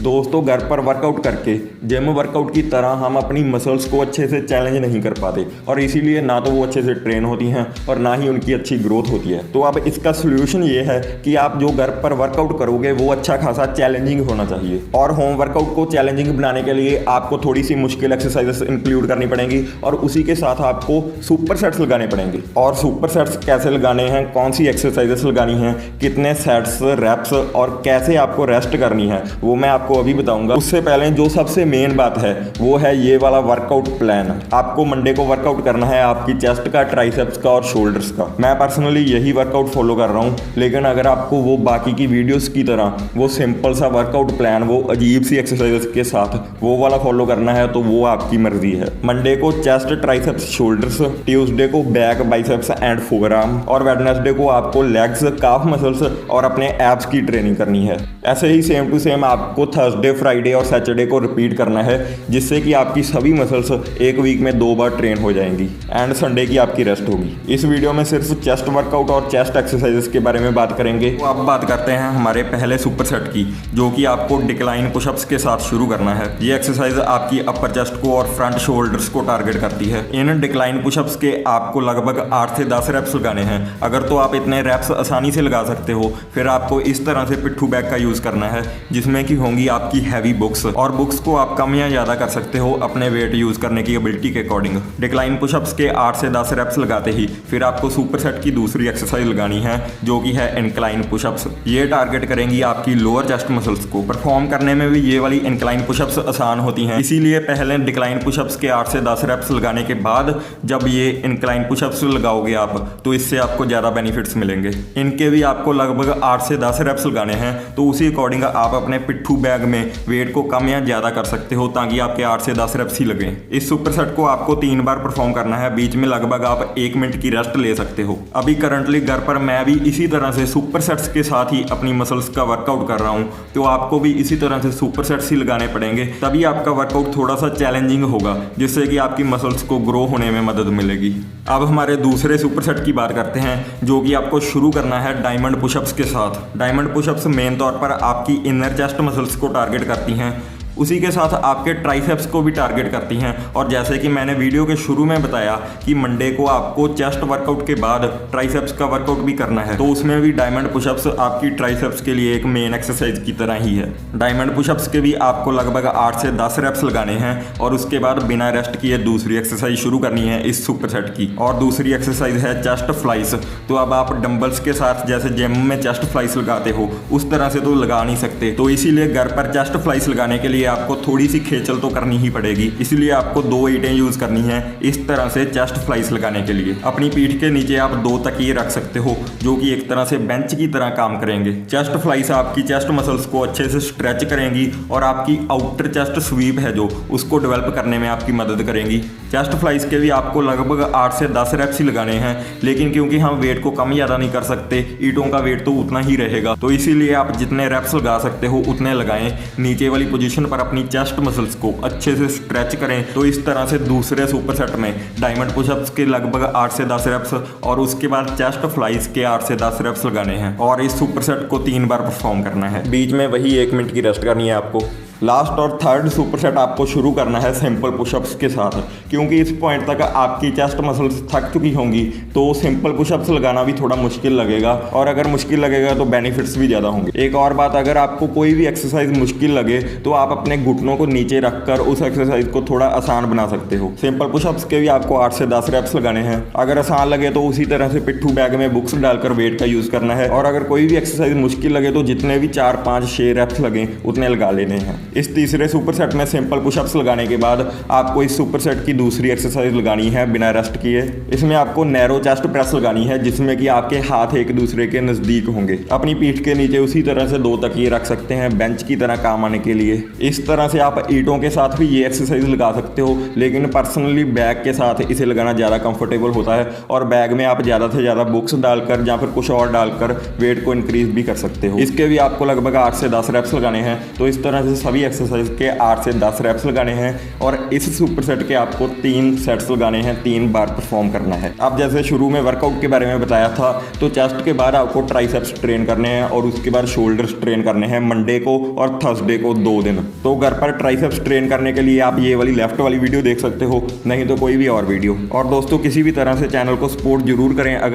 दोस्तों घर पर वर्कआउट करके जिम वर्कआउट की तरह हम अपनी मसल्स को अच्छे से चैलेंज नहीं कर पाते और इसीलिए ना तो वो अच्छे से ट्रेन होती हैं और ना ही उनकी अच्छी ग्रोथ होती है। तो अब इसका सोल्यूशन ये है कि आप जो घर पर वर्कआउट करोगे वो अच्छा खासा चैलेंजिंग होना चाहिए। और होम वर्कआउट को चैलेंजिंग बनाने के लिए आपको थोड़ी सी मुश्किल एक्सरसाइजेस इंक्लूड करनी पड़ेंगी और उसी के साथ आपको सुपर सेट्स लगाने पड़ेंगे। और सुपर सेट्स कैसे लगाने हैं, कौन सी एक्सरसाइजेस लगानी हैं, कितने सेट्स, रेप्स और कैसे आपको रेस्ट करनी है, वो मैं आपको अभी बताऊंगा। उससे पहले जो सबसे मेन बात है वो है ये वाला वर्कआउट प्लान। आपको मंडे को वर्कआउट करना है आपकी चेस्ट का, ट्राइसेप्स का और शोल्डर्स का। मैं पर्सनली यही वर्कआउट फॉलो कर रहा हूँ, लेकिन अगर आपको वो बाकी की वीडियोस की तरह वो सिंपल सा वर्कआउट प्लान वो अजीब सी एक्सरसाइजेस के साथ वो वाला फॉलो करना है तो वो आपकी मर्जी है। मंडे को चेस्ट, ट्राइसेप्स, शोल्डर्स, ट्यूसडे को बैक, बाइसेप्स एंड फोरआर्म और वेडनेसडे को आपको लेग्स, काफ मसल्स और अपने एब्स की ट्रेनिंग करनी है। ऐसे ही सेम टू सेम आपको थर्सडे, फ्राइडे और सैटरडे को रिपीट करना है, जिससे कि आपकी सभी मसल्स एक वीक में 2 बार ट्रेन हो जाएंगी एंड संडे की आपकी रेस्ट होगी। इस वीडियो में सिर्फ चेस्ट वर्कआउट और चेस्ट एक्सरसाइजेस के बारे में बात करेंगे। तो अब बात करते हैं हमारे पहले सुपर सेट की, जो कि आपको डिक्लाइन पुशअप्स के साथ शुरू करना है। ये एक्सरसाइज आपकी अपर चेस्ट को और फ्रंट शोल्डर्स को टारगेट करती है। इन डिक्लाइन पुशअप्स के आपको लगभग 8 से 10 रेप्स लगाने हैं। अगर तो आप इतने रेप्स आसानी से लगा सकते हो, फिर आपको इस तरह से पिट्ठू बैग का यूज करना है, जिसमें कि होंगी आपकी हैवी बुक्स, और बुक्स को आप कम या ज्यादा कर सकते हो अपने वेट यूज करने की एबिलिटी के अकॉर्डिंग। डिक्लाइन पुशअप्स के 8 से 10 रेप्स लगाते ही फिर आपको सुपर सेट की दूसरी एक्सरसाइज लगानी है, जो कि है इंक्लाइन पुशअप्स। ये टारगेट करेंगी आपकी लोअर चेस्ट मसल्स को। परफॉर्म करने में भी ये वाली इंक्लाइन पुशअप्स आसान होती हैं, इसीलिए पहले डिक्लाइन पुशअप्स के 8 से 10 रेप्स लगाने के बाद जब ये इंक्लाइन पुशअप्स लगाओगे आप, तो इससे आपको ज्यादा बेनिफिट्स मिलेंगे। इनके भी आपको लगभग 8 से 10 रेप्स लगाने हैं, तो उसी अकॉर्डिंग आप अपने पिट्ठू बैग में वेट को कम या ज्यादा कर सकते हो, ताकि आपके 8 से 10 रेप्स ही लगे। इस सुपर सेट को आपको 3 बार परफॉर्म करना है, बीच में लगभग आप 1 मिनट की रेस्ट ले सकते हो। अभी करंटली घर पर मैं भी इसी तरह से सुपर सेट्स के साथ ही अपनी मसल्स का वर्कआउट कर रहा हूं, तो आपको भी इसी तरह से सुपर सेट्स ही लगाने पड़ेंगे, तभी आपका वर्कआउट थोड़ा सा चैलेंजिंग होगा, जिससे कि आपकी मसल्स को ग्रो होने में मदद मिलेगी। अब हमारे दूसरे सुपर सेट की बात करते हैं, जो कि आपको शुरू करना है डायमंड पुशअप्स के साथ। डायमंड पुशअप्स मेन तौर पर आपकी इनर चेस्ट मसल्स को टारगेट करती हैं, उसी के साथ आपके ट्राइसेप्स को भी टारगेट करती हैं। और जैसे कि मैंने वीडियो के शुरू में बताया कि मंडे को आपको चेस्ट वर्कआउट के बाद ट्राइसेप्स का वर्कआउट भी करना है, तो उसमें भी डायमंड पुशअप्स आपकी ट्राइसेप्स के लिए एक मेन एक्सरसाइज की तरह ही है। डायमंड पुशअप्स के भी आपको लगभग 8 से 10 रेप्स लगाने हैं और उसके बाद बिना रेस्ट किए दूसरी एक्सरसाइज शुरू करनी है इस सुपर सेट की। और दूसरी एक्सरसाइज है चेस्ट फ्लाइस। तो अब आप डंबल्स के साथ जैसे जिम में चेस्ट फ्लाइस लगाते हो उस तरह से तो लगा नहीं सकते, तो इसीलिए घर पर चेस्ट फ्लाइस लगाने के लिए आपको थोड़ी सी खेचल तो करनी ही पड़ेगी। इसलिए आपको 2 ईंटें यूज करनी है इस तरह से चेस्ट फ्लाइस लगाने के लिए। अपनी पीठ के नीचे आप 2 तकिए रख सकते हो, जो कि एक तरह से बेंच की तरह काम करेंगे। चेस्ट फ्लाइस आपकी चेस्ट मसल्स को अच्छे से स्ट्रेच करेंगी और आपकी आउटर चेस्ट स्वीप है जो उसको डेवलप करने में आपकी मदद करेंगी। चेस्ट फ्लाइस के भी आपको लगभग 8 से 10 रेप्स ही लगाने हैं, लेकिन क्योंकि हम वेट को कम ज्यादा नहीं कर सकते, ईंटों का वेट तो उतना ही रहेगा, तो इसीलिए आप जितने रेप्स लगा सकते हो उतने लगाएं। नीचे वाली पोजीशन पर अपनी चेस्ट मसल्स को अच्छे से स्ट्रेच करें। तो इस तरह से दूसरे सुपर सेट में डायमंड पुशअप्स के लगभग 8 से 10 रेप्स और उसके बाद चेस्ट फ्लाइस के 8 से 10 रेप्स लगाने हैं और इस सुपर सेट को 3 बार परफॉर्म करना है। बीच में वही 1 मिनट की रेस्ट करनी है आपको। लास्ट और थर्ड सुपर सेट आपको शुरू करना है सिंपल पुशअप्स के साथ, क्योंकि इस पॉइंट तक आपकी चेस्ट मसल्स थक चुकी होंगी, तो सिंपल पुशअप्स लगाना भी थोड़ा मुश्किल लगेगा, और अगर मुश्किल लगेगा तो बेनिफिट्स भी ज़्यादा होंगे। एक और बात, अगर आपको कोई भी एक्सरसाइज मुश्किल लगे तो आप अपने घुटनों को नीचे रखकर उस एक्सरसाइज को थोड़ा आसान बना सकते हो। सिंपल पुशअप्स के भी आपको 8 से 10 रेप्स लगाने हैं। अगर आसान लगे तो उसी तरह से पिट्ठू बैग में बुक्स डालकर वेट का यूज़ करना है, और अगर कोई भी एक्सरसाइज मुश्किल लगे तो जितने भी 4, 5, 6 रेप्स लगे उतने लगा लेने हैं। इस तीसरे सुपर सेट में सिंपल पुशअप्स लगाने के बाद आपको इस सुपर सेट की दूसरी एक्सरसाइज लगानी है बिना रेस्ट किए। इसमें आपको नैरो चेस्ट प्रेस लगानी है, जिसमें कि आपके हाथ एक दूसरे के नज़दीक होंगे। अपनी पीठ के नीचे उसी तरह से 2 तकिए रख सकते हैं, बेंच की तरह काम आने के लिए। इस तरह से आप ईंटों के साथ भी ये एक्सरसाइज लगा सकते हो, लेकिन पर्सनली बैग के साथ इसे लगाना ज़्यादा कंफर्टेबल होता है, और बैग में आप ज़्यादा से ज़्यादा बुक्स डालकर या फिर कुछ और डालकर वेट को इंक्रीज भी कर सकते हो। इसके भी आपको लगभग 8 से 10 रेप्स लगाने हैं। तो इस तरह से सभी वाली एक्सरसाइज के 8 से 10 रैप्स लगाने हैं और इस सुपर सेट के आपको 3 सेट्स लगाने हैं, 3 बार परफॉर्म करना है। अब जैसे शुरू में वर्कआउट के बारे में बताया था, तो चेस्ट के बाद आपको ट्राइसेप्स ट्रेन करने हैं और उसके बाद शोल्डर्स ट्रेन करने हैं मंडे को और थर्सडे को 2 दिन। तो घर पर ट्राइसेप्स ट्रेन करने के लिए आप ये वाली लेफ्ट वाली वीडियो देख सकते हो, नहीं तो कोई भी और वीडियो। और दोस्तों किसी भी तरह से चैनल को सपोर्ट जरूर करें।